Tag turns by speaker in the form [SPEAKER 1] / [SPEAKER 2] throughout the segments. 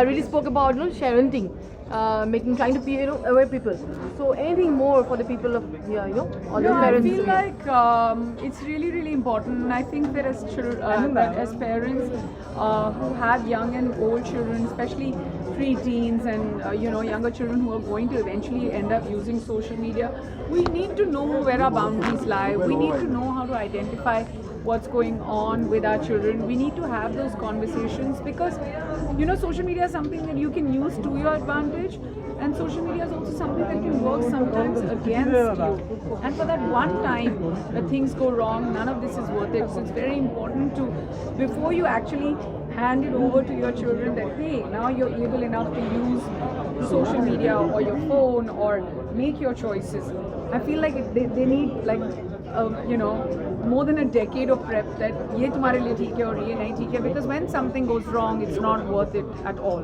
[SPEAKER 1] really spoke about parenting, trying to be aware people. So anything more for the people of here, all the
[SPEAKER 2] No, I
[SPEAKER 1] parents.
[SPEAKER 2] feel like it's really important. And I think that that as parents who have young and old children, especially pre-teens and younger children who are going to eventually end up using social media, we need to know where our boundaries lie. We need to know how to identify what's going on with our children. We need to have those conversations because social media is something that you can use to your advantage, and social media is also something that can work sometimes against you. And for that one time that things go wrong, none of this is worth it. So it's very important to, before you actually hand it over to your children, that hey, now you're able enough to use social media or your phone or make your choices. I feel like they need like more than a decade of prep that ye tumhare liye theek hai aur ye nahi theek hai, because when something goes wrong, it's not worth it at all.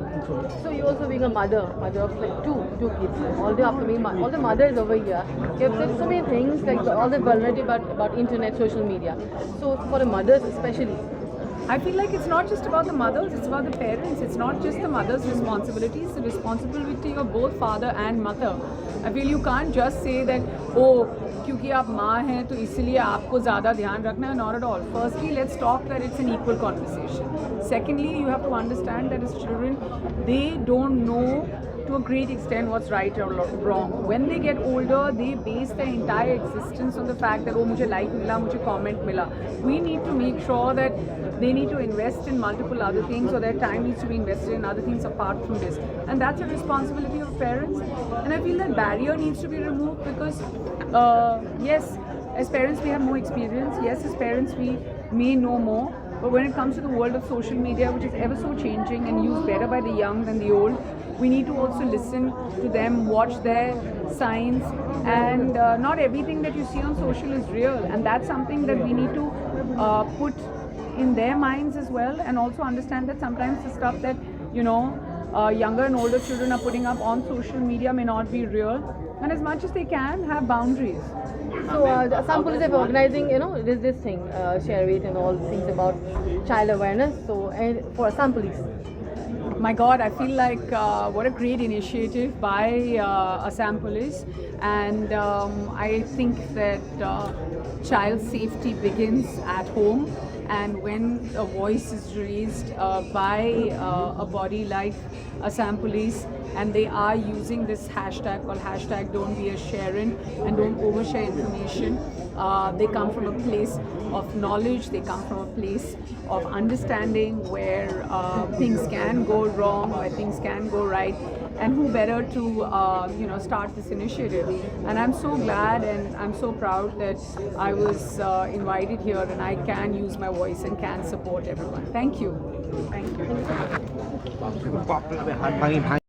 [SPEAKER 1] So you also being a mother of like two kids, all the upcoming all the mothers over here, you have said so many things like all the vulnerability about internet, social media. So for the mothers especially,
[SPEAKER 2] I feel like it's not just about the mothers, it's about the parents. It's not just the mother's responsibility, it's the responsibility of both father and mother. I feel you can't just say that, oh, क्योंकि आप माँ हैं तो इसलिए आपको ज़्यादा ध्यान रखना है. Not at all. Firstly, let's talk that it's an equal conversation. Secondly, you have to understand that as children, they don't know to a great extent what's right or wrong. When they get older, they base their entire existence on the fact that, oh, मुझे like मिला, मुझे comment मिला. We need to make sure that they need to invest in multiple other things, or their time needs to be invested in other things apart from this. And that's a responsibility of parents. And I feel that barrier needs to be removed because, yes, as parents we have more experience. Yes, as parents we may know more. But when it comes to the world of social media, which is ever so changing and used better by the young than the old, we need to also listen to them, watch their signs, and not everything that you see on social is real. And that's something that we need to put in their minds as well, and also understand that sometimes the stuff that younger and older children are putting up on social media may not be real, and as much as they can have boundaries.
[SPEAKER 1] So some police are organizing, this thing, share it and all things about child awareness. So for some police.
[SPEAKER 2] My God, I feel like what a great initiative by Assam Police, and I think that child safety begins at home, and when a voice is raised by a body like Assam Police, and they are using this hashtag called hashtag Don't Be a Sharon and don't overshare information. They come from a place of knowledge, they come from a place of understanding where things can go wrong, where things can go right, and who better to start this initiative. And I'm so glad and I'm so proud that I was invited here and I can use my voice and can support everyone. Thank you. Thank you.